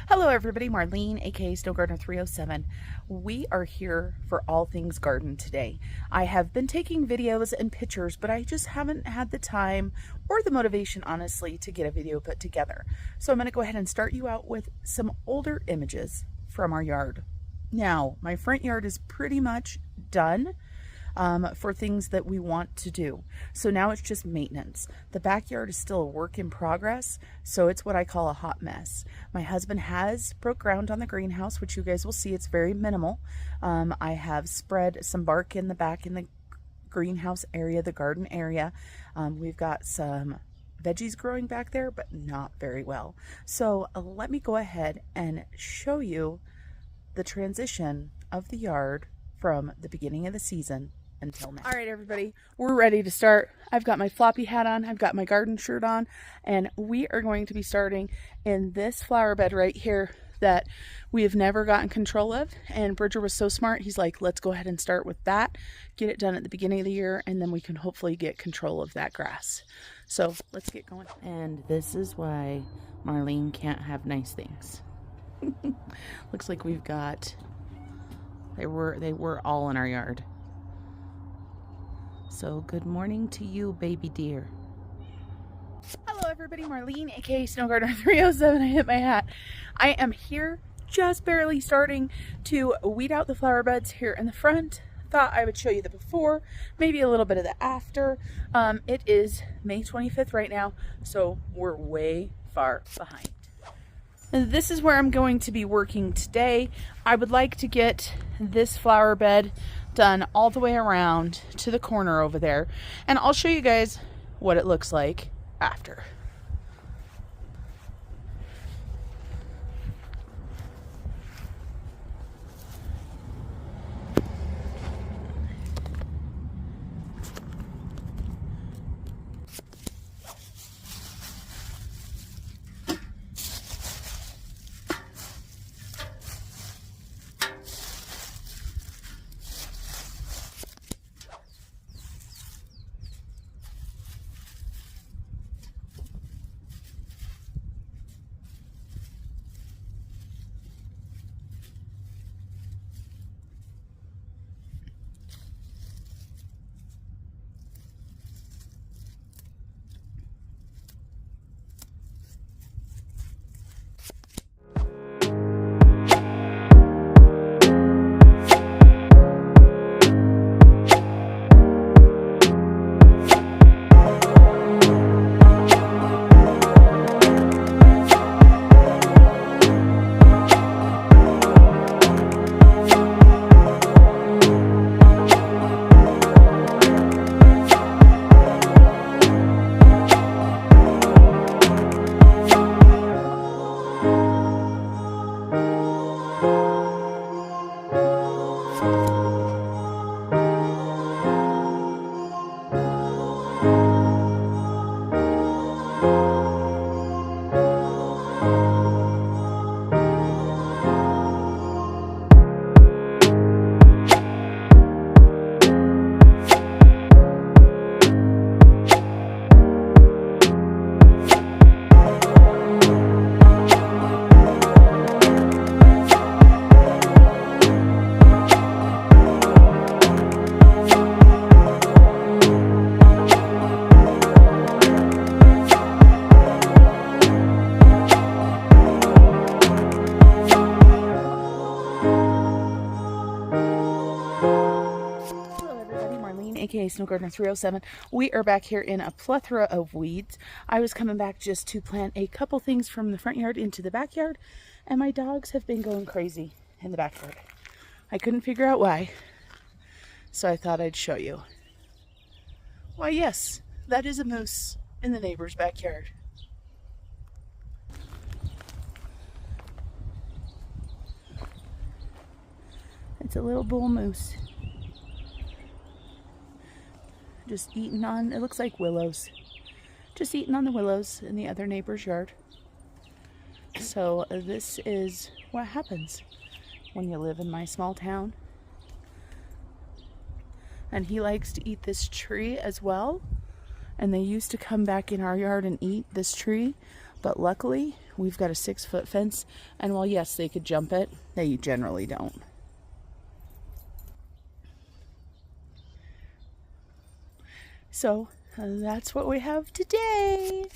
Hello everybody, Marlene, aka Snow Gardener 307. We are here for all things garden today. I have been taking videos and pictures, but I just haven't had the time or the motivation, honestly, to get a video put together. So I'm going to go ahead and start you out with some older images from our yard. Now, my front yard is pretty much done. For things that we want to do. So now it's just maintenance. The backyard is still a work in progress, so it's what I call a hot mess. My husband has broke ground on the greenhouse, which you guys will see. It's very minimal. I have spread some bark in the back in the greenhouse area, the garden area. We've got some veggies growing back there, but not very well. So let me go ahead and show you the transition of the yard from the beginning of the season until now. All right, everybody, we're ready to start. I've got my floppy hat on, I've got my garden shirt on, and we are going to be starting in this flower bed right here that we have never gotten control of. And Bridger was so smart, he's like, let's go ahead and start with that, get it done at the beginning of the year, and then we can hopefully get control of that grass. So let's get going. And this is why Marlene can't have nice things. Looks like we've got, they were all in our yard. So good morning to you, baby dear. Hello everybody, Marlene, aka Snow Gardener 307. I hit my hat. I am here just barely starting to weed out the flower beds here in the front. Thought I would show you the before, maybe a little bit of the after. It is May 25th right now, so we're way far behind. This is where I'm going to be working today. I would like to get this flower bed done all the way around to the corner over there, and I'll show you guys what it looks like after. Aka Snow Gardener 307. We are back here in a plethora of weeds. I was coming back just to plant a couple things from the front yard into the backyard, and my dogs have been going crazy in the backyard. I couldn't figure out why, so I thought I'd show you. Why, yes, that is a moose in the neighbor's backyard. It's a little bull moose. Just eating on, it looks like willows. Just eating on the willows in the other neighbor's yard. So this is what happens when you live in my small town. And he likes to eat this tree as well. And they used to come back in our yard and eat this tree. But luckily, we've got a 6-foot fence, and while yes, they could jump it, they generally don't. So that's what we have today.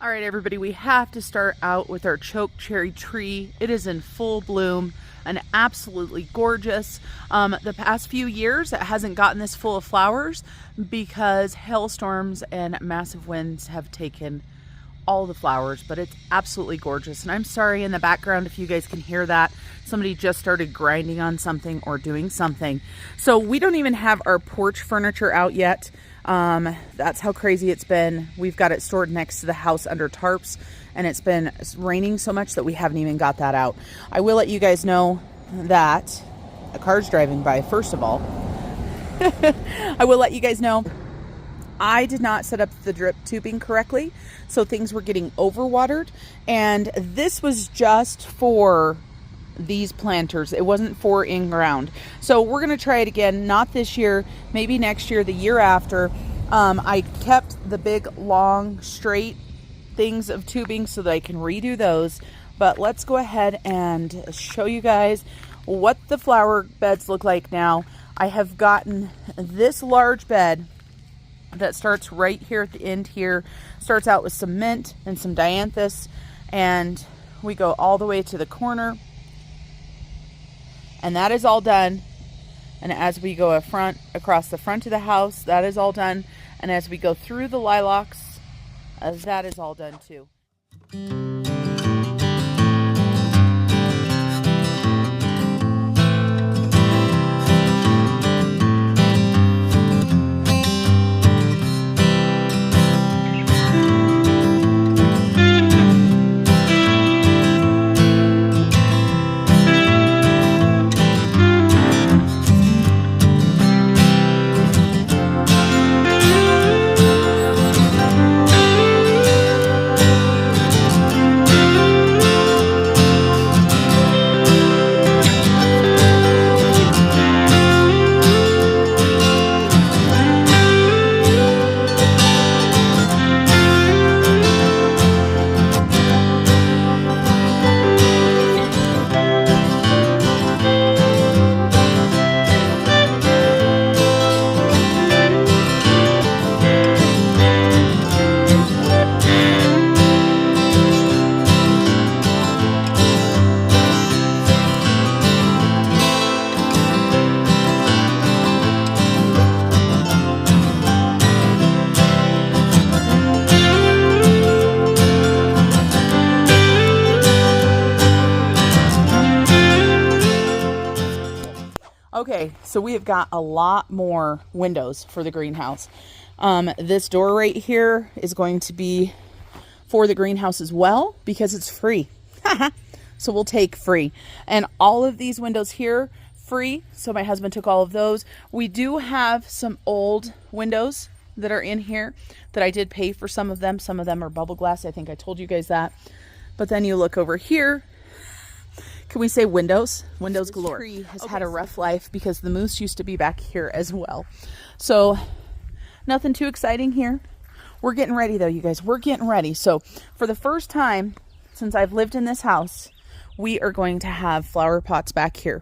All right, everybody, we have to start out with our choke cherry tree. It is in full bloom and absolutely gorgeous. The past few years, it hasn't gotten this full of flowers because hailstorms and massive winds have taken all the flowers, but it's absolutely gorgeous. And I'm sorry in the background if you guys can hear that. Somebody just started grinding on something or doing something. So we don't even have our porch furniture out yet. That's how crazy it's been. We've got it stored next to the house under tarps, and it's been raining so much that we haven't even got that out. I will let you guys know that a car's driving by, first of all. I will let you guys know I did not set up the drip tubing correctly, so things were getting overwatered, and this was just for these planters. It wasn't for in ground. So we're going to try it again, not this year, maybe next year, the year after. I kept the big, long, straight things of tubing so that I can redo those. But let's go ahead and show you guys what the flower beds look like now. I have gotten this large bed that starts right here at the end here. Starts out with some mint and some dianthus, and we go all the way to the corner, and that is all done. And as we go across the front of the house, that is all done. And as we go through the lilacs, that is all done too. Okay, so we have got a lot more windows for the greenhouse. This door right here is going to be for the greenhouse as well because it's free. So we'll take free. And all of these windows here, free. So my husband took all of those. We do have some old windows that are in here that I did pay for some of them. Some of them are bubble glass. I think I told you guys that. But then you look over here. Can we say windows? Windows galore. This tree has had a rough life because the moose used to be back here as well. So nothing too exciting here. We're getting ready though, you guys. We're getting ready. So for the first time since I've lived in this house, we are going to have flower pots back here.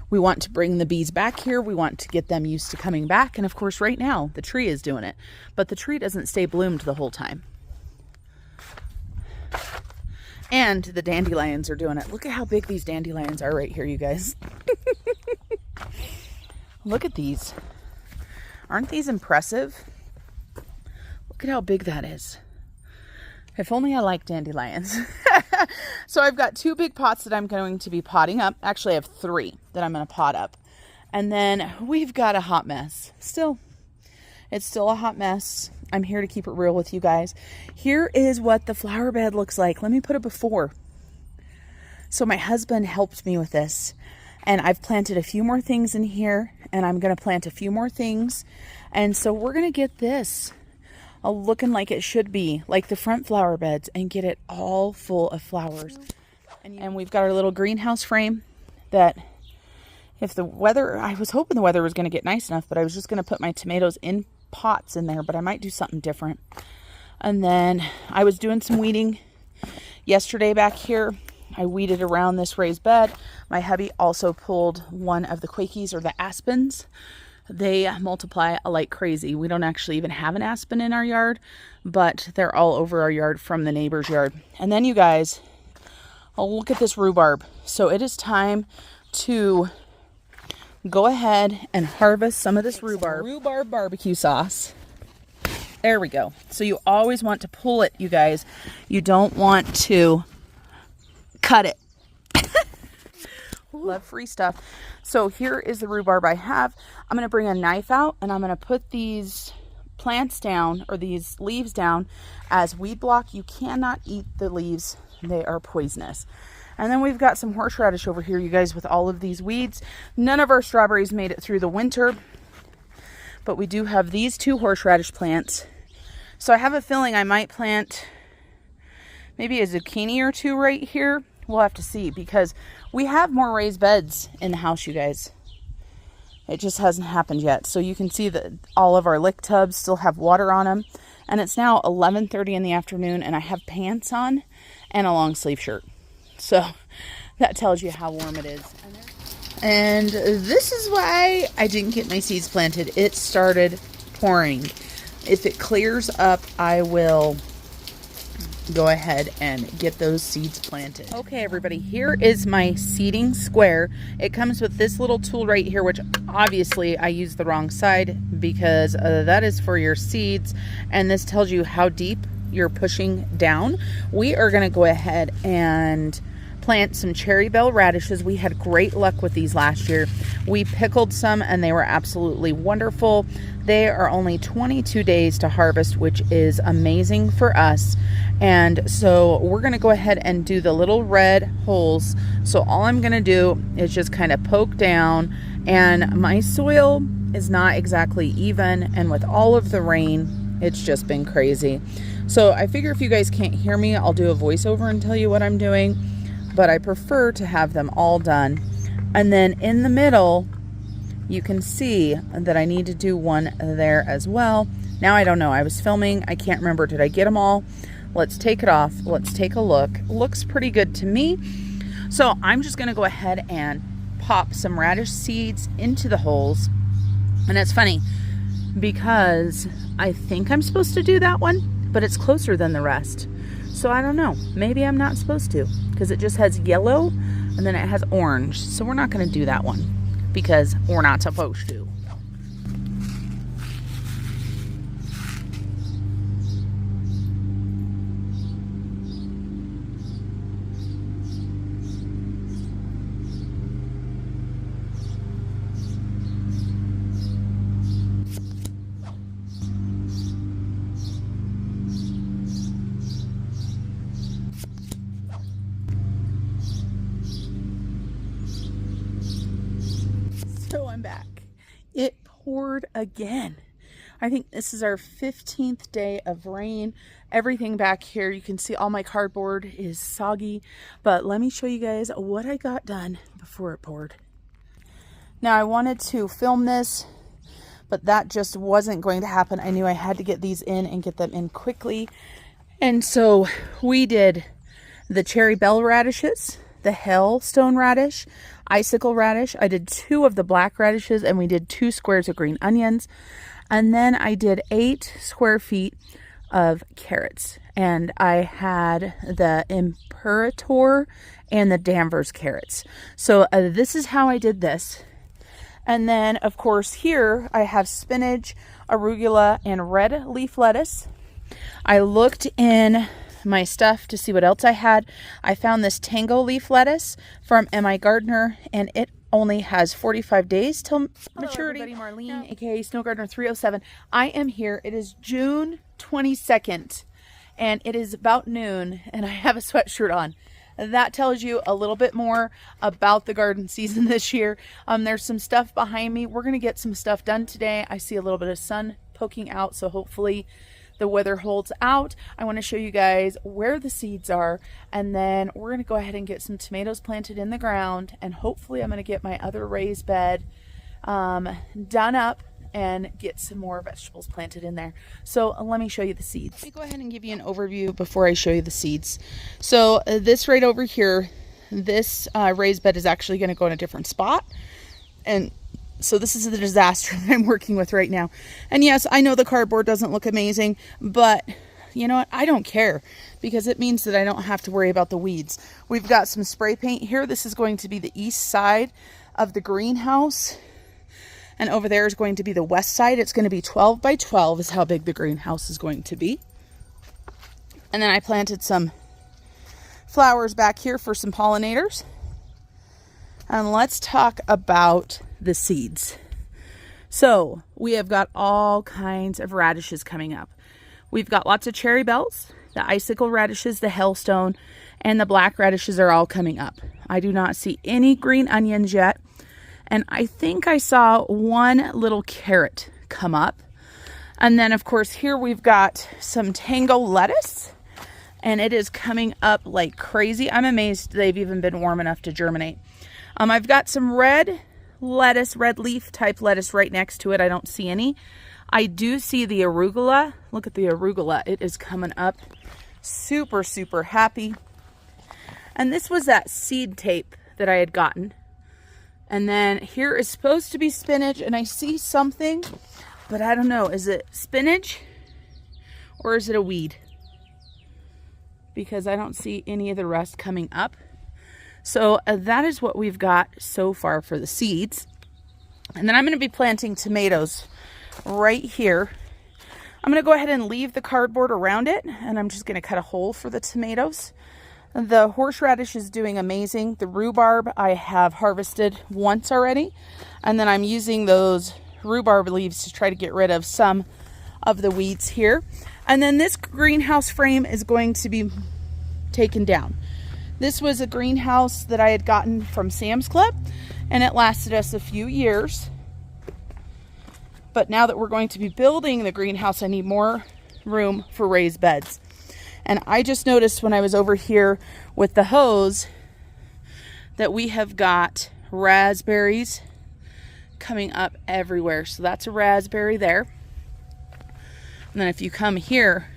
We want to bring the bees back here. We want to get them used to coming back. And of course, right now, the tree is doing it. But the tree doesn't stay bloomed the whole time. And the dandelions are doing it. Look at how big these dandelions are right here, you guys. Look at these. Aren't these impressive? Look at how big that is. If only I liked dandelions. So I've got 2 big pots that I'm going to be potting up. Actually, I have 3 that I'm going to pot up. And then we've got a hot mess. Still, It's still a hot mess. I'm here to keep it real with you guys. Here is what the flower bed looks like. Let me put a before. So my husband helped me with this, and I've planted a few more things in here, and I'm going to plant a few more things. And so we're going to get this looking like it should be, like the front flower beds, and get it all full of flowers. And we've got our little greenhouse frame that if the weather, I was hoping the weather was going to get nice enough, but I was just going to put my tomatoes in pots in there, but I might do something different. And then I was doing some weeding yesterday back here. I weeded around this raised bed. My hubby also pulled one of the quakies, or the aspens. They multiply like crazy. We don't actually even have an aspen in our yard, but they're all over our yard from the neighbor's yard. And then you guys, look at this rhubarb. So it is time to go ahead and harvest some of this rhubarb. Rhubarb barbecue sauce. There we go. So you always want to pull it, you guys. You don't want to cut it. Love free stuff. So here is the rhubarb I have. I'm going to bring a knife out, and I'm going to put these plants down, or these leaves down, as weed block. You cannot eat the leaves. They are poisonous. And then we've got some horseradish over here, you guys, with all of these weeds. None of our strawberries made it through the winter, but we do have these 2 horseradish plants. So I have a feeling I might plant maybe a zucchini or 2 right here. We'll have to see, because we have more raised beds in the house, you guys. It just hasn't happened yet. So you can see that all of our lick tubs still have water on them. And it's now 11:30 in the afternoon, and I have pants on and a long sleeve shirt. So that tells you how warm it is. And this is why I didn't get my seeds planted. It started pouring. If it clears up, I will go ahead and get those seeds planted. Okay, everybody, here is my seeding square. It comes with this little tool right here, which obviously I used the wrong side, because that is for your seeds, and this tells you how deep you're pushing down. We are going to go ahead and plant some cherry bell radishes. We had great luck with these last year. We pickled some, and they were absolutely wonderful. They are only 22 days to harvest, which is amazing for us. And so we're going to go ahead and do the little red holes. So all I'm going to do is just kind of poke down, and my soil is not exactly even, and with all of the rain, it's just been crazy. So I figure if you guys can't hear me, I'll do a voiceover and tell you what I'm doing, but I prefer to have them all done. And then in the middle, you can see that I need to do one there as well. Now I don't know, I was filming, I can't remember, did I get them all? Let's take it off, let's take a look. Looks pretty good to me. So I'm just gonna go ahead and pop some radish seeds into the holes. And it's funny, because I think I'm supposed to do that one, but it's closer than the rest. So I don't know, maybe I'm not supposed to, because it just has yellow and then it has orange. So we're not gonna do that one, because we're not supposed to. So I'm back. It poured again. I think this is our 15th day of rain. Everything back here, you can see all my cardboard is soggy, but let me show you guys what I got done before it poured. Now I wanted to film this, but that just wasn't going to happen. I knew I had to get these in and get them in quickly. And so we did the cherry bell radishes, the hailstone radish, icicle radish. I did 2 of the black radishes, and we did 2 squares of green onions. And then I did 8 square feet of carrots. And I had the Imperator and the Danvers carrots. So this is how I did this. And then, of course, here I have spinach, arugula, and red leaf lettuce. I looked in my stuff to see what else I had. I found this tango leaf lettuce from M.I. Gardner, and it only has 45 days till maturity. Hello everybody, Marlene, aka Snow Gardener 307. I am here. It is June 22nd and it is about noon and I have a sweatshirt on. That tells you a little bit more about the garden season this year. There's some stuff behind me. We're going to get some stuff done today. I see a little bit of sun poking out, so hopefully the weather holds out. I want to show you guys where the seeds are, and then we're going to go ahead and get some tomatoes planted in the ground, and hopefully I'm going to get my other raised bed done up and get some more vegetables planted in there. So let me show you the seeds. Let me go ahead and give you an overview before I show you the seeds. So this right over here, this raised bed is actually going to go in a different spot, and so this is the disaster that I'm working with right now. And yes, I know the cardboard doesn't look amazing, but you know what? I don't care, because it means that I don't have to worry about the weeds. We've got some spray paint here. This is going to be the east side of the greenhouse. And over there is going to be the west side. It's going to be 12 by 12 is how big the greenhouse is going to be. And then I planted some flowers back here for some pollinators. And let's talk about the seeds. So we have got all kinds of radishes coming up. We've got lots of cherry bells, the icicle radishes, the hailstone, and the black radishes are all coming up. I do not see any green onions yet. And I think I saw one little carrot come up. And then of course here we've got some tango lettuce, and it is coming up like crazy. I'm amazed they've even been warm enough to germinate. I've got some red lettuce, red leaf type lettuce right next to it. I don't see any. I do see the arugula. Look at the arugula. It is coming up. Super, super happy. And this was that seed tape that I had gotten. And then here is supposed to be spinach, and I see something, but I don't know. Is it spinach or is it a weed? Because I don't see any of the rest coming up. So that is what we've got so far for the seeds. And then I'm going to be planting tomatoes right here. I'm going to go ahead and leave the cardboard around it, and I'm just going to cut a hole for the tomatoes. The horseradish is doing amazing. The rhubarb I have harvested once already, and then I'm using those rhubarb leaves to try to get rid of some of the weeds here. And then this greenhouse frame is going to be taken down. This was a greenhouse that I had gotten from Sam's Club, and it lasted us a few years. But now that we're going to be building the greenhouse, I need more room for raised beds. And I just noticed when I was over here with the hose that we have got raspberries coming up everywhere. So that's a raspberry there. And then if you come here,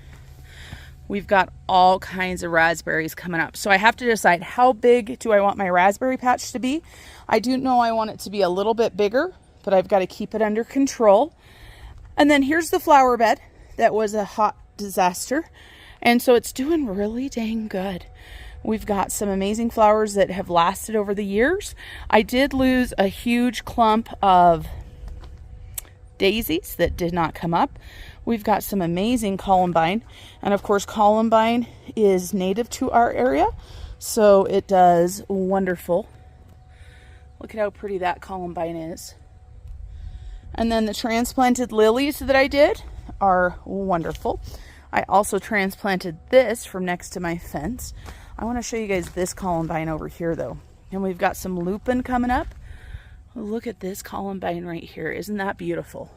we've got all kinds of raspberries coming up. So I have to decide, how big do I want my raspberry patch to be? I do know I want it to be a little bit bigger, but I've got to keep it under control. And then here's the flower bed. That was a hot disaster. And so it's doing really dang good. We've got some amazing flowers that have lasted over the years. I did lose a huge clump of daisies that did not come up. We've got some amazing columbine. And of course, columbine is native to our area, so it does wonderful. Look at how pretty that columbine is. And then the transplanted lilies that I did are wonderful. I also transplanted this from next to my fence. I want to show you guys this columbine over here though. And we've got some lupin coming up. Look at this columbine right here. Isn't that beautiful?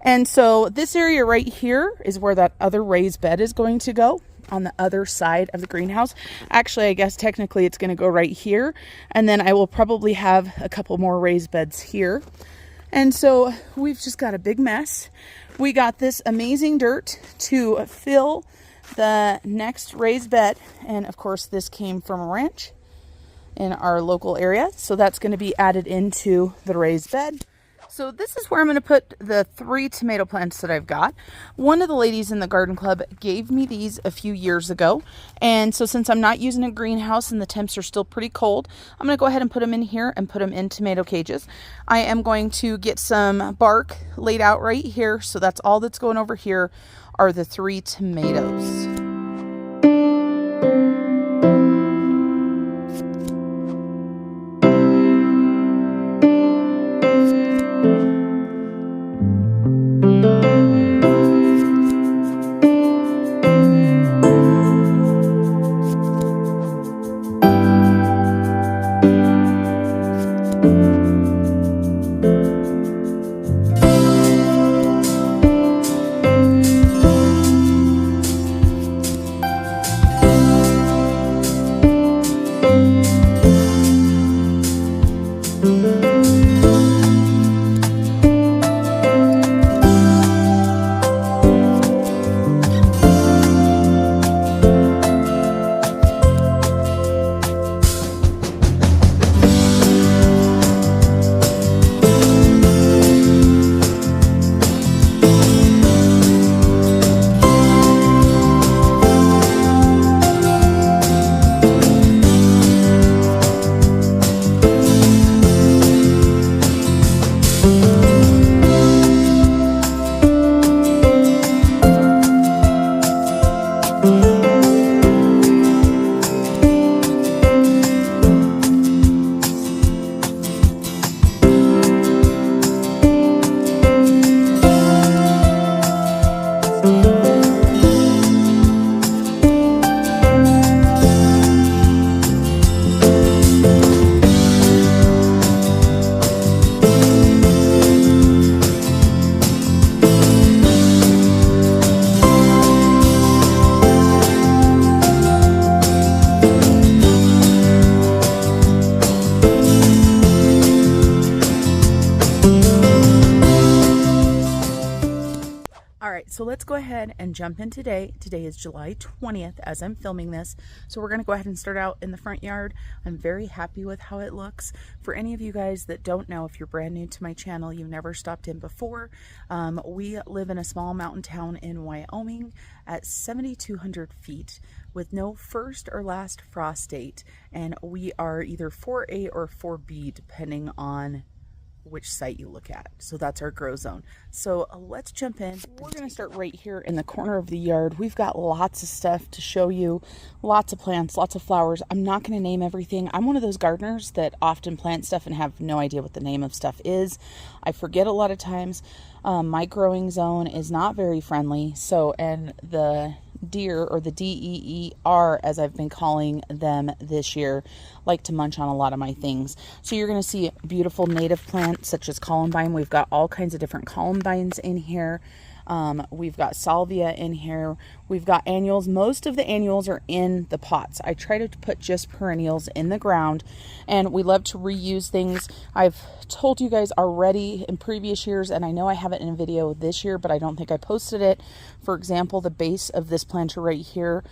And so this area right here is where that other raised bed is going to go, on the other side of the greenhouse. Actually, I guess technically it's going to go right here. And then I will probably have a couple more raised beds here. And so we've just got a big mess. We got this amazing dirt to fill the next raised bed. And of course, this came from a ranch in our local area. So that's going to be added into the raised bed. So this is where I'm going to put the 3 tomato plants that I've got. One of the ladies in the garden club gave me these a few years ago. And so since I'm not using a greenhouse and the temps are still pretty cold, I'm going to go ahead and put them in here and put them in tomato cages. I am going to get some bark laid out right here. So that's all that's going over here are the 3 tomatoes. so let's go ahead and jump in today. Today is July 20th as I'm filming this. So we're going to go ahead and start out in the front yard. I'm very happy with how it looks. For any of you guys that don't know, if you're brand new to my channel, you've never stopped in before, we live in a small mountain town in Wyoming at 7,200 feet with no first or last frost date. And we are either 4A or 4B depending on which site you look at. So that's our grow zone. So let's jump in. We're going to start right here in the corner of the yard. We've got lots of stuff to show you, lots of plants, lots of flowers. I'm not going to name everything. I'm one of those gardeners that often plant stuff and have no idea what the name of stuff is. I forget a lot of times. My growing zone is not very friendly. So, and the deer, or the DEER as I've been calling them this year, like to munch on a lot of my things. So you're going to see beautiful native plants such as columbine. We've got all kinds of different columbines in here. We've got salvia in here. We've got annuals. Most of the annuals are in the pots. I try to put just perennials in the ground, and we love to reuse things. I've told you guys already in previous years, and I know I have it in a video this year, but I don't think I posted it. For example, the base of this planter right here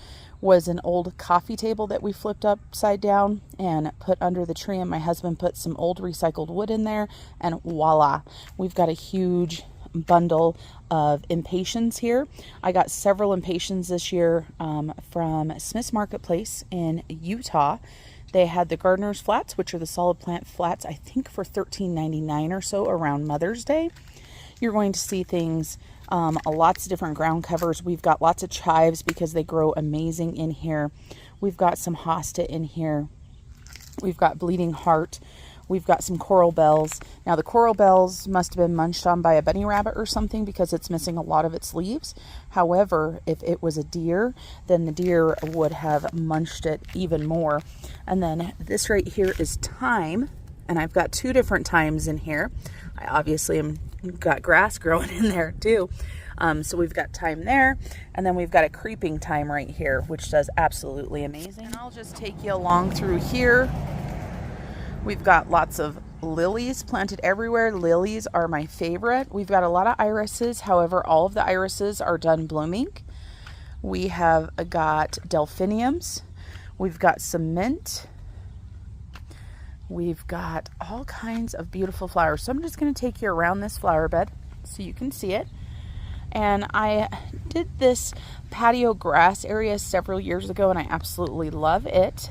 was an old coffee table that we flipped upside down and put under the tree, and my husband put some old recycled wood in there, and voila, we've got a huge bundle of impatiens here. I got several impatiens this year from Smith's Marketplace in Utah. They had the gardener's flats, which are the solid plant flats, I think for $13.99 or so around Mother's Day. You're going to see things, lots of different ground covers. We've got lots of chives because they grow amazing in here. We've got some hosta in here. We've got bleeding heart. We've got some coral bells. Now the coral bells must have been munched on by a bunny rabbit or something because it's missing a lot of its leaves. However, if it was a deer, then the deer would have munched it even more. And then this right here is thyme, and I've got two different thymes in here. I obviously got grass growing in there too. So we've got thyme there, and then we've got a creeping thyme right here, which does absolutely amazing. And I'll just take you along through here. We've got lots of lilies planted everywhere. Lilies are my favorite. We've got a lot of irises. However, all of the irises are done blooming. We have got delphiniums. We've got some mint. We've got all kinds of beautiful flowers. So I'm just going to take you around this flower bed so you can see it. And I did this patio grass area several years ago, and I absolutely love it.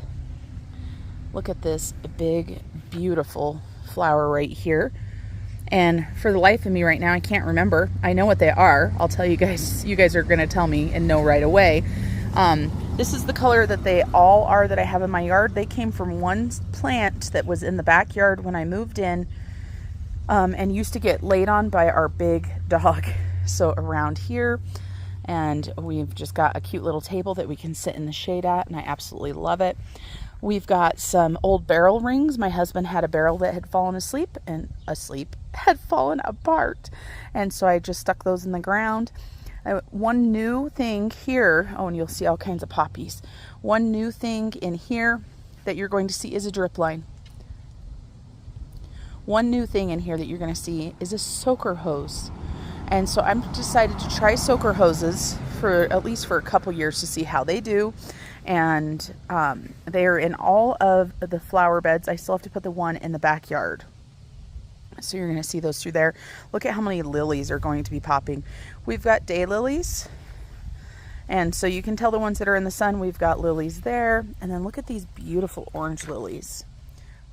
Look at this big, beautiful flower right here. And for the life of me right now, I can't remember. I know what they are. I'll tell you guys. You guys are going to tell me and know right away. This is the color that they all are that I have in my yard. They came from one plant that was in the backyard when I moved in, and used to get laid on by our big dog. So around here, and we've just got a cute little table that we can sit in the shade at, and I absolutely love it. We've got some old barrel rings. My husband had a barrel that had fallen had fallen apart. And so I just stuck those in the ground. One new thing here, oh, and you'll see all kinds of poppies. One new thing in here that you're going to see is a drip line. One new thing in here that you're going to see is a soaker hose. And so I've decided to try soaker hoses for at least for a couple years to see how they do. And they are in all of the flower beds. I still have to put the one in the backyard. So you're going to see those through there. Look at how many lilies are going to be popping. We've got daylilies. And so you can tell the ones that are in the sun, we've got lilies there. And then look at these beautiful orange lilies.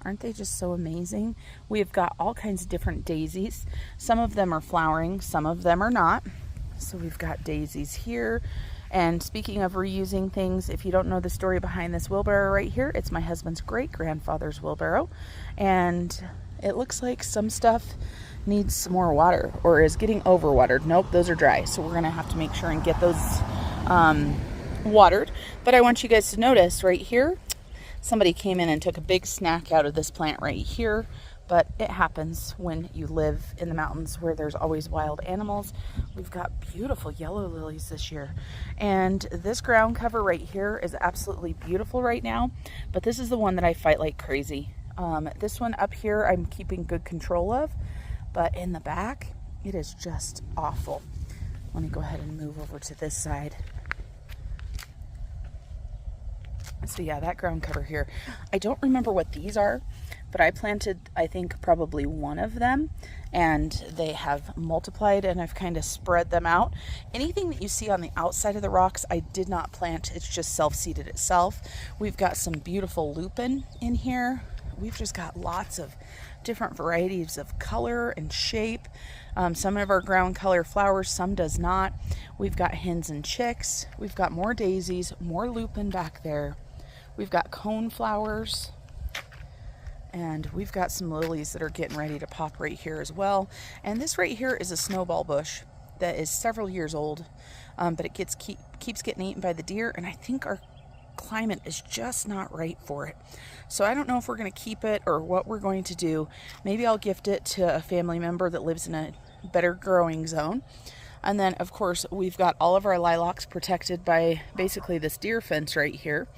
Aren't they just so amazing? We've got all kinds of different daisies. Some of them are flowering, some of them are not. So we've got daisies here. And speaking of reusing things, if you don't know the story behind this wheelbarrow right here, it's my husband's great-grandfather's wheelbarrow. And it looks like some stuff needs some more water or is getting overwatered. Nope, those are dry. So we're going to have to make sure and get those watered. But I want you guys to notice right here, somebody came in and took a big snack out of this plant right here. But it happens when you live in the mountains where there's always wild animals. We've got beautiful yellow lilies this year. And this ground cover right here is absolutely beautiful right now. But this is the one that I fight like crazy. This one up here I'm keeping good control of. But in the back, it is just awful. Let me go ahead and move over to this side. So yeah, that ground cover here. I don't remember what these are, but I planted, I think, probably one of them, and they have multiplied, and I've kind of spread them out. Anything that you see on the outside of the rocks, I did not plant. It's just self-seeded itself. We've got some beautiful lupin in here. We've just got lots of different varieties of color and shape. Some of our ground color flowers, some does not. We've got hens and chicks. We've got more daisies, more lupin back there. We've got cone flowers, and we've got some lilies that are getting ready to pop right here as well. And this right here is a snowball bush that is several years old, but it keeps getting eaten by the deer, and I think our climate is just not right for it. So I don't know if we're going to keep it or what we're going to do. Maybe I'll gift it to a family member that lives in a better growing zone. And then, of course, we've got all of our lilacs protected by basically this deer fence right here,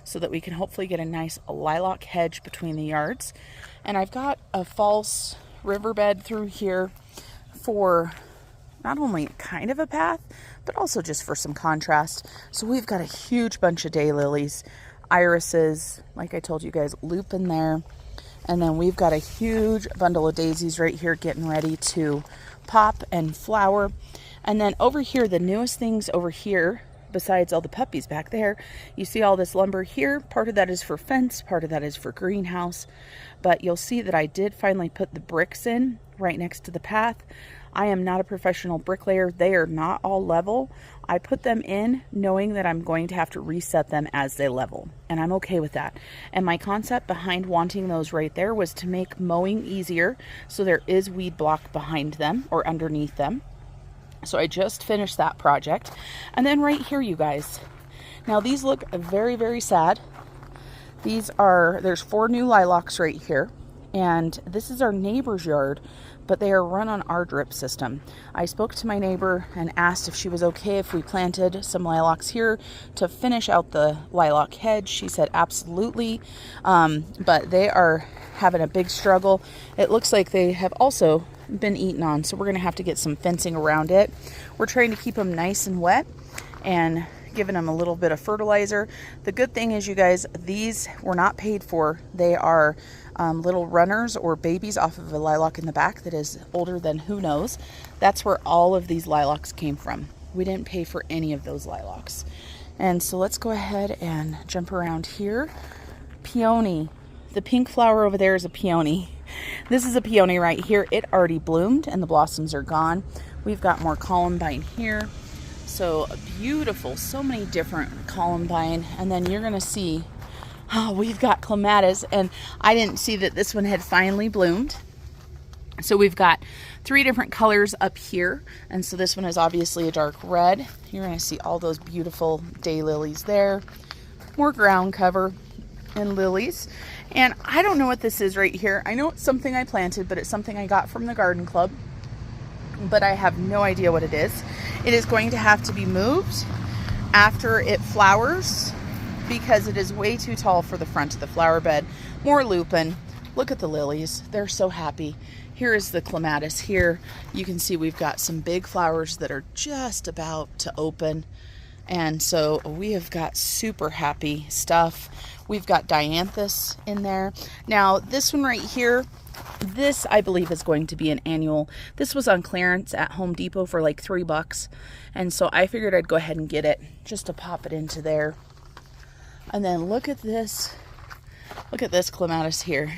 so that we can hopefully get a nice lilac hedge between the yards. And I've got a false riverbed through here for not only kind of a path, but also just for some contrast. So we've got a huge bunch of daylilies, irises, like I told you guys, lupin there. And then we've got a huge bundle of daisies right here getting ready to pop and flower. And then over here, the newest things over here, besides all the puppies back there, you see all this lumber here. Part of that is for fence, part of that is for greenhouse. But you'll see that I did finally put the bricks in right next to the path. I am not a professional bricklayer. They are not all level. I put them in knowing that I'm going to have to reset them as they level, and I'm okay with that. And my concept behind wanting those right there was to make mowing easier, so there is weed block behind them or underneath them. So I just finished that project. And then right here, you guys, now these look very, very sad. There's 4 new lilacs right here, and this is our neighbor's yard, but they are run on our drip system. I spoke to my neighbor and asked if she was okay if we planted some lilacs here to finish out the lilac hedge. She said absolutely, but they are having a big struggle. It looks like they have also been eaten on, so we're gonna have to get some fencing around it. We're trying to keep them nice and wet and giving them a little bit of fertilizer. The good thing is, you guys, these were not paid for. They are little runners or babies off of a lilac in the back that is older than who knows. That's where all of these lilacs came from. We didn't pay for any of those lilacs. And so let's go ahead and jump around here. Peony. The pink flower over there is a peony. This is a peony right here. It already bloomed and the blossoms are gone. We've got more columbine here. So beautiful, so many different columbine. And then you're gonna see, oh, we've got clematis, and I didn't see that this one had finally bloomed. So we've got 3 different colors up here. And so this one is obviously a dark red. You're gonna see all those beautiful daylilies there. More ground cover and lilies. And I don't know what this is right here. I know it's something I planted, but it's something I got from the garden club, but I have no idea what it is. It is going to have to be moved after it flowers because it is way too tall for the front of the flower bed. More lupin. Look at the lilies. They're so happy. Here is the clematis here. You can see we've got some big flowers that are just about to open. And so we have got super happy stuff. We've got dianthus in there. Now this one right here, this I believe is going to be an annual. This was on clearance at Home Depot for like $3. And so I figured I'd go ahead and get it just to pop it into there. And then look at this. Look at this clematis here.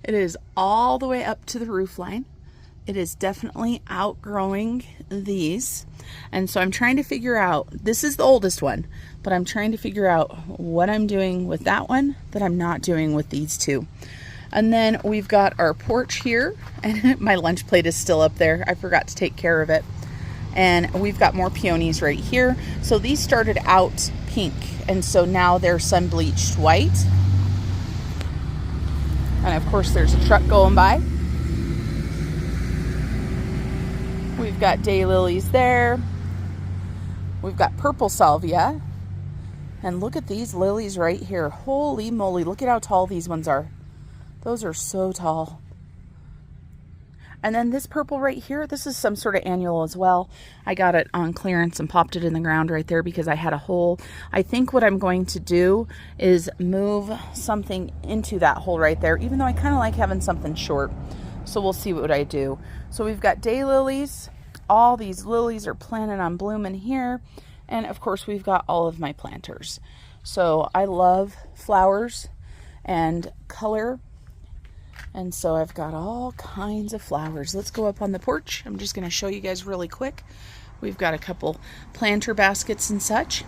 It is all the way up to the roof line. It is definitely outgrowing these. And so I'm trying to figure out, this is the oldest one, but I'm trying to figure out what I'm doing with that one that I'm not doing with these 2. And then we've got our porch here, and my lunch plate is still up there. I forgot to take care of it. And we've got more peonies right here. So these started out pink, and so now they're sun bleached white. And of course there's a truck going by. We've got daylilies there. We've got purple salvia. And look at these lilies right here. Holy moly, look at how tall these ones are. Those are so tall. And then this purple right here, this is some sort of annual as well. I got it on clearance and popped it in the ground right there because I had a hole. I think what I'm going to do is move something into that hole right there, even though I kind of like having something short. So we'll see what I do. So we've got daylilies. All these lilies are planning on blooming here. And of course we've got all of my planters. So I love flowers and color. And so I've got all kinds of flowers. Let's go up on the porch. I'm just going to show you guys really quick. We've got a couple planter baskets and such.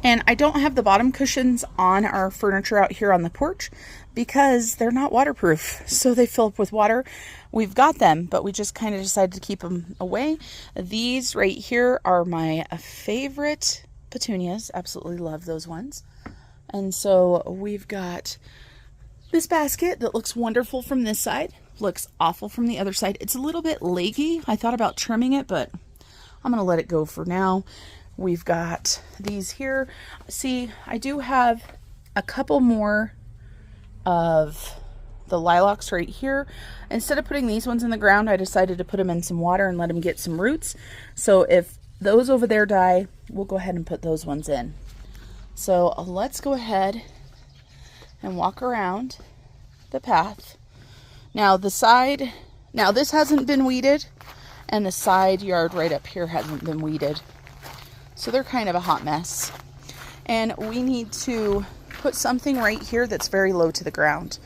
And I don't have the bottom cushions on our furniture out here on the porch because they're not waterproof. So they fill up with water. We've got them, but we just kind of decided to keep them away. These right here are my favorite petunias. Absolutely love those ones. And so we've got this basket that looks wonderful from this side, looks awful from the other side. It's a little bit leggy. I thought about trimming it, but I'm going to let it go for now. We've got these here. See, I do have a couple more of the lilacs right here. Instead of putting these ones in the ground, I decided to put them in some water and let them get some roots. So if those over there die, we'll go ahead and put those ones in. So let's go ahead and walk around the path. Now this hasn't been weeded, and the side yard right up here hasn't been weeded. So they're kind of a hot mess. And we need to put something right here that's very low to the ground.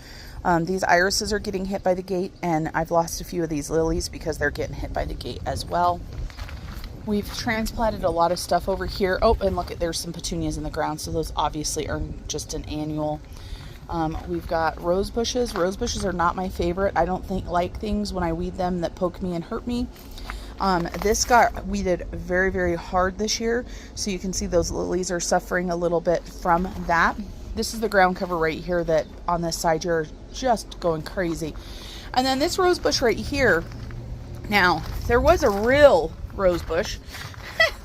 These irises are getting hit by the gate, and I've lost a few of these lilies because they're getting hit by the gate as well. We've transplanted a lot of stuff over here. Oh, and look, there's some petunias in the ground, so those obviously are just an annual. We've got rose bushes. Rose bushes are not my favorite. I don't like things when I weed them that poke me and hurt me. This got weeded very, very hard this year. So you can see those lilies are suffering a little bit from that. This is the ground cover right here that on this side you're just going crazy. And then this rose bush right here. Now, there was a real rose bush.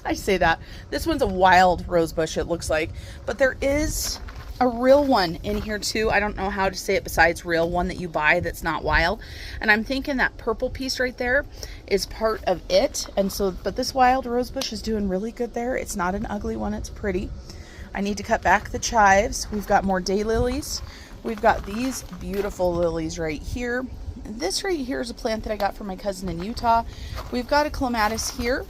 I say that. This one's a wild rose bush, it looks like. But there is a real one in here too. I don't know how to say it besides real, one that you buy that's not wild. And I'm thinking that purple piece right there is part of it. And so, but this wild rose bush is doing really good there. It's not an ugly one, it's pretty. I need to cut back the chives. We've got more daylilies. We've got these beautiful lilies right here. This right here is a plant that I got from my cousin in Utah. We've got a clematis here.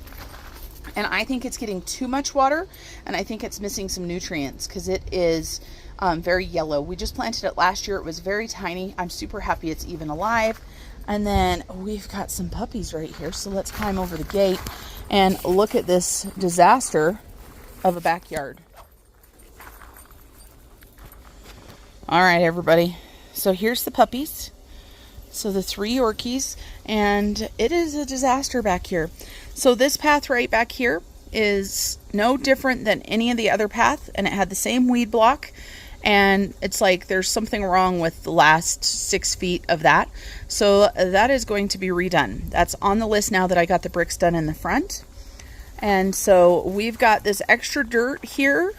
And I think it's getting too much water, and I think it's missing some nutrients because it is very yellow. We just planted it last year. It was very tiny. I'm super happy it's even alive. And then we've got some puppies right here. So let's climb over the gate and look at this disaster of a backyard. All right, everybody. So here's the puppies. So the 3 Yorkies, and it is a disaster back here. So this path right back here is no different than any of the other path, and it had the same weed block, and it's like there's something wrong with the last 6 feet of that. So that is going to be redone. That's on the list now that I got the bricks done in the front. And so we've got this extra dirt here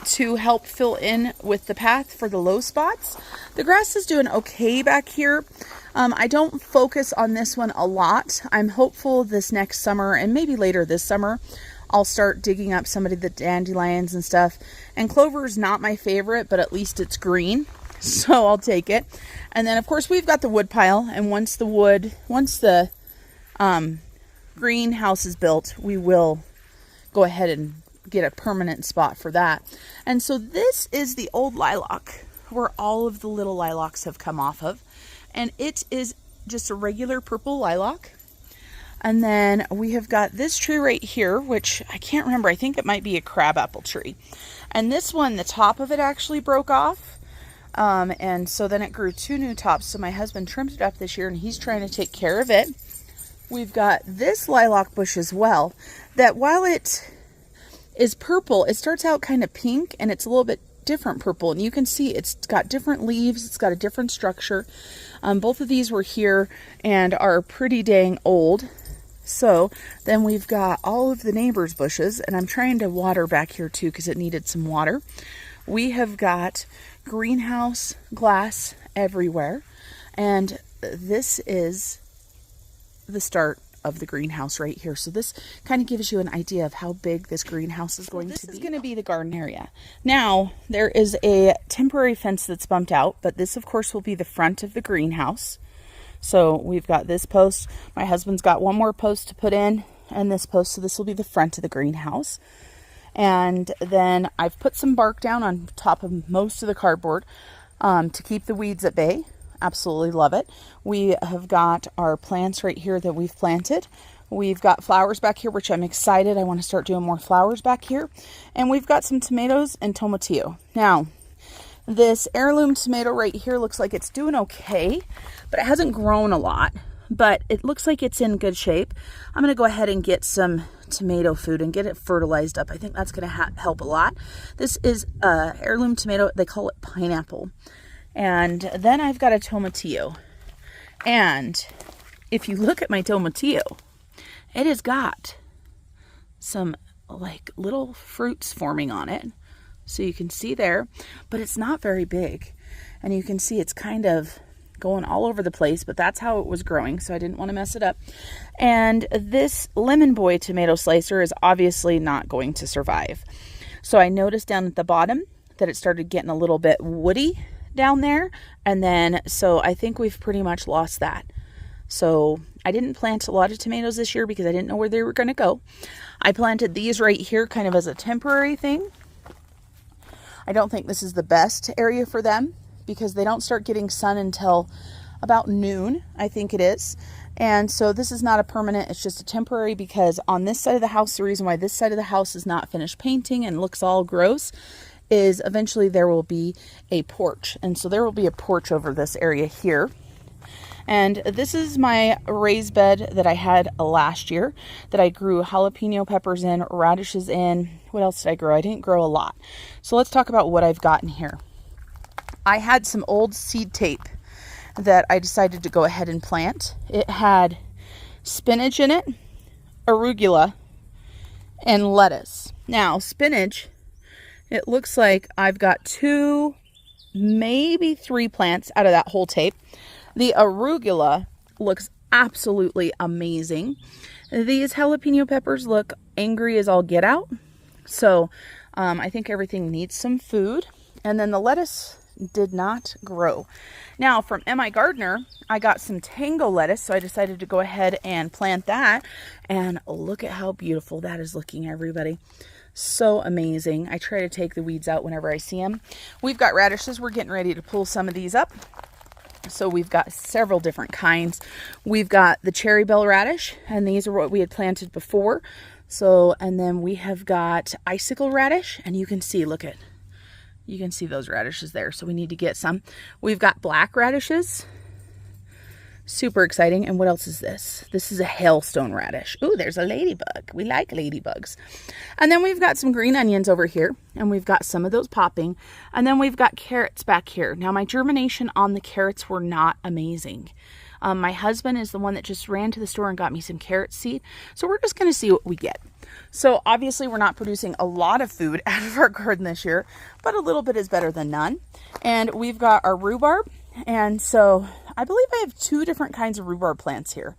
to help fill in with the path for the low spots. The grass is doing okay back here. I don't focus on this one a lot. I'm hopeful this next summer and maybe later this summer I'll start digging up some of the dandelions and stuff. And clover is not my favorite, but at least it's green, so I'll take it. And then of course we've got the wood pile, and once the greenhouse is built, we will go ahead and get a permanent spot for that. And so this is the old lilac where all of the little lilacs have come off of, and it is just a regular purple lilac. And then we have got this tree right here, which I can't remember. I think it might be a crabapple tree. And this one, the top of it actually broke off. And so then it grew 2 new tops. So my husband trimmed it up this year, and he's trying to take care of it. We've got this lilac bush as well, that while it is purple, it starts out kind of pink, and it's a little bit different purple, and you can see it's got different leaves, it's got a different structure. Both of these were here and are pretty dang old. So then we've got all of the neighbors' bushes, and I'm trying to water back here too because it needed some water. We have got greenhouse glass everywhere, and this is the start of the greenhouse right here. So this kind of gives you an idea of how big this greenhouse is going to be. This is going to be the garden area. Now, there is a temporary fence that's bumped out, but this, of course, will be the front of the greenhouse. So we've got this post. My husband's got one more post to put in, and this post, so this will be the front of the greenhouse. And then I've put some bark down on top of most of the cardboard to keep the weeds at bay. Absolutely love it. We have got our plants right here that we've planted. We've got flowers back here, which I'm excited. I want to start doing more flowers back here. And we've got some tomatoes and tomatillo. Now, this heirloom tomato right here looks like it's doing okay, but it hasn't grown a lot. But it looks like it's in good shape. I'm going to go ahead and get some tomato food and get it fertilized up. I think that's going to help a lot. This is heirloom tomato. They call it pineapple. And then I've got a tomatillo. And if you look at my tomatillo, it has got some like little fruits forming on it. So you can see there, but it's not very big. And you can see it's kind of going all over the place, but that's how it was growing, so I didn't want to mess it up. And this Lemon Boy tomato slicer is obviously not going to survive. So I noticed down at the bottom that it started getting a little bit woody down there, and then so I think we've pretty much lost that. So I didn't plant a lot of tomatoes this year because I didn't know where they were going to go. I planted these right here kind of as a temporary thing. I don't think this is the best area for them because they don't start getting sun until about noon, I think it is. And so this is not a permanent, it's just a temporary, because on this side of the house, the reason why this side of the house is not finished painting and looks all gross is eventually there will be a porch. And so there will be a porch over this area here. And this is my raised bed that I had last year that I grew jalapeno peppers in, radishes in. What else did I grow? I didn't grow a lot. So let's talk about what I've got in here. I had some old seed tape that I decided to go ahead and plant. It had spinach in it, arugula, and lettuce. Now, spinach, it looks like I've got 2, maybe 3 plants out of that whole tape. The arugula looks absolutely amazing. These jalapeno peppers look angry as all get out. So I think everything needs some food. And then the lettuce did not grow. Now from MI Gardener, I got some tango lettuce, so I decided to go ahead and plant that. And look at how beautiful that is looking, everybody. So amazing. I try to take the weeds out whenever I see them. We've got radishes. We're getting ready to pull some of these up. So we've got several different kinds. We've got the cherry bell radish, and these are what we had planted before. So, and then we have got icicle radish, and you can see, look at, you can see those radishes there. So we need to get some. We've got black radishes. Super exciting. And what else is this? This is a hailstone radish. Ooh, there's a ladybug. We like ladybugs. And then we've got some green onions over here, and we've got some of those popping. And then we've got carrots back here. Now my germination on the carrots were not amazing. My husband is the one that just ran to the store and got me some carrot seed. So we're just going to see what we get. So obviously we're not producing a lot of food out of our garden this year, but a little bit is better than none. And we've got our rhubarb. And so I believe I have 2 different kinds of rhubarb plants here.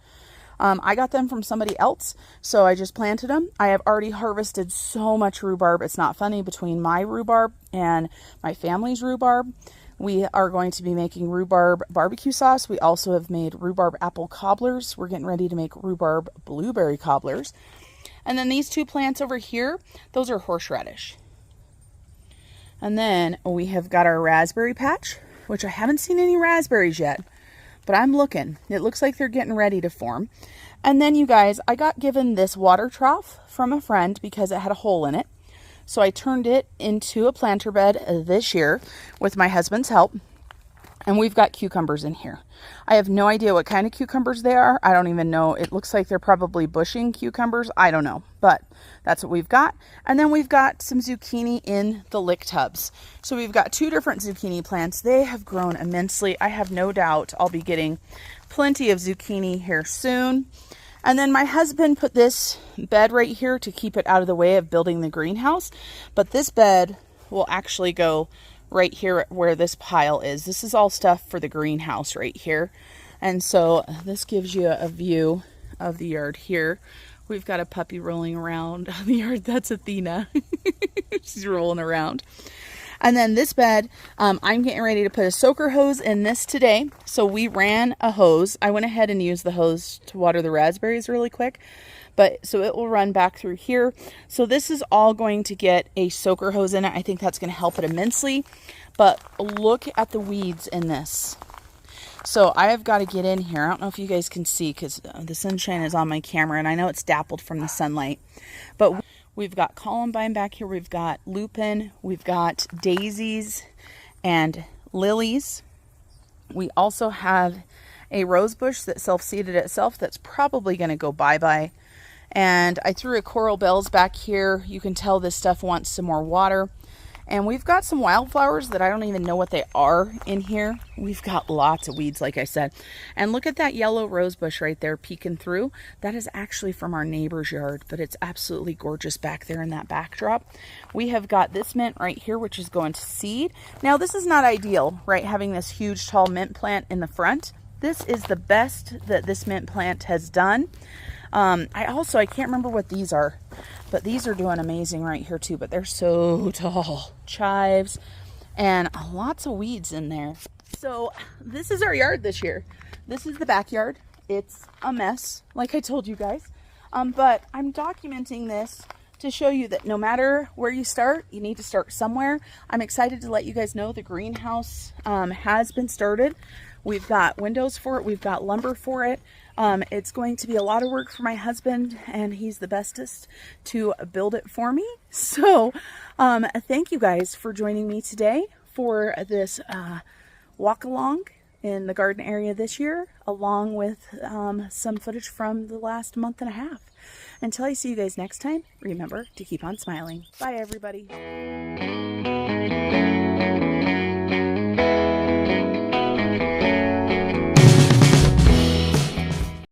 I got them from somebody else, so I just planted them. I have already harvested so much rhubarb. It's not funny. Between my rhubarb and my family's rhubarb, we are going to be making rhubarb barbecue sauce. We also have made rhubarb apple cobblers. We're getting ready to make rhubarb blueberry cobblers. And then these 2 plants over here, those are horseradish. And then we have got our raspberry patch, which I haven't seen any raspberries yet, but I'm looking. It looks like they're getting ready to form. And then you guys, I got given this water trough from a friend because it had a hole in it. So I turned it into a planter bed this year with my husband's help. And we've got cucumbers in here. I have no idea what kind of cucumbers they are. I don't even know. It looks like they're probably bushing cucumbers. I don't know, but that's what we've got. And then we've got some zucchini in the lick tubs. So we've got 2 different zucchini plants. They have grown immensely. I have no doubt I'll be getting plenty of zucchini here soon. And then my husband put this bed right here to keep it out of the way of building the greenhouse. But this bed will actually go right here where this pile is. This is all stuff for the greenhouse right here. And so this gives you a view of the yard here. We've got a puppy rolling around on the yard. That's Athena. She's rolling around. And then this bed, I'm getting ready to put a soaker hose in this today. So we ran a hose. I went ahead and used the hose to water the raspberries really quick. But so it will run back through here. So this is all going to get a soaker hose in it. I think that's going to help it immensely. But look at the weeds in this. So I have got to get in here. I don't know if you guys can see because the sunshine is on my camera and I know it's dappled from the sunlight. But we've got columbine back here. We've got lupin. We've got daisies and lilies. We also have a rose bush that self-seeded itself that's probably going to go bye-bye. And I threw a coral bells back here. You can tell this stuff wants some more water. And we've got some wildflowers that I don't even know what they are in here. We've got lots of weeds, like I said. And look at that yellow rose bush right there peeking through. That is actually from our neighbor's yard, but it's absolutely gorgeous back there in that backdrop. We have got this mint right here, which is going to seed. Now, this is not ideal, right, having this huge, tall mint plant in the front. This is the best that this mint plant has done. I can't remember what these are, but these are doing amazing right here too, but they're so tall. Chives and lots of weeds in there. So this is our yard this year. This is the backyard. It's a mess, like I told you guys. But I'm documenting this to show you that no matter where you start, you need to start somewhere. I'm excited to let you guys know the greenhouse has been started. We've got windows for it. We've got lumber for it. It's going to be a lot of work for my husband, and he's the bestest to build it for me. So thank you guys for joining me today for this walk along in the garden area this year, along with some footage from the last month and a half. Until I see you guys next time, remember to keep on smiling. Bye, everybody.